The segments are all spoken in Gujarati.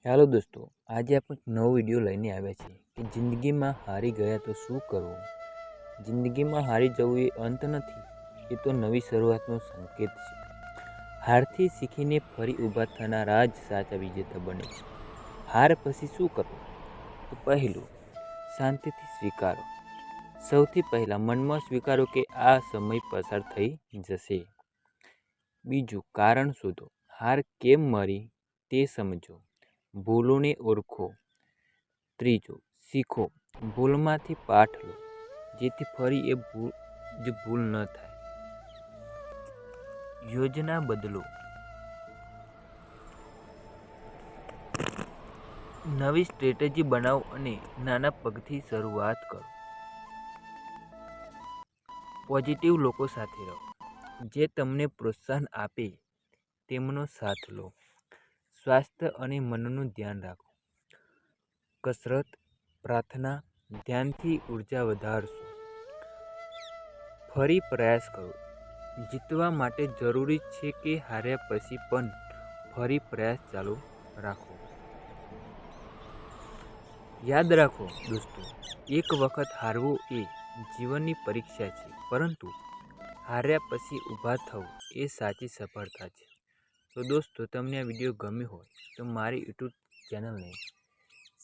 હેલો દોસ્તો, આજે આપણે એક નવો વિડીયો લઈને આવ્યા છીએ કે જિંદગીમાં હારી ગયા તો શું કરવું. જિંદગીમાં હારી જવું એ અંત નથી, એ તો નવી શરૂઆતનો સંકેત છે. હારથી શીખીને ફરી ઊભા થનારા જ સાચા વિજેતા બને છે. હાર પછી શું કરવું? તો પહેલું, શાંતિથી સ્વીકારો. સૌથી પહેલાં મનમાં સ્વીકારો કે આ સમય પસાર થઈ જશે. બીજું, કારણ શોધો. હાર કેમ મળી તે સમજો. ભૂલોને ઓળખો. ત્રીજું, શીખો. ભૂલમાંથી પાઠ લો, જેથી ફરી એ ભૂલ ન થાય. યોજના બદલો. નવી સ્ટ્રેટેજી બનાવો અને નાના પગથી શરૂઆત કરો. પોઝિટિવ લોકો સાથે રહો. જે તમને પ્રોત્સાહન આપે તેમનો સાથ લો. સ્વાસ્થ્ય અને મનનું ધ્યાન રાખો. કસરત, પ્રાર્થના, ધ્યાનથી ઉર્જા વધારશો. ફરી પ્રયાસ કરો. જીતવા માટે જરૂરી છે કે હાર્યા પછી પણ ફરી પ્રયાસ ચાલુ રાખો. યાદ રાખો દોસ્તો, એક વખત હારવું એ જીવનની પરીક્ષા છે, પરંતુ હાર્યા પછી ઊભા થવું એ સાચી સફળતા છે. તો દોસ્તો, તમને આ વિડીયો ગમ્યો હોય તો મારી યુટ્યુબ ચેનલને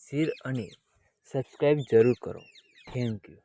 શેર અને સબસ્ક્રાઈબ જરૂર કરો. Thank you.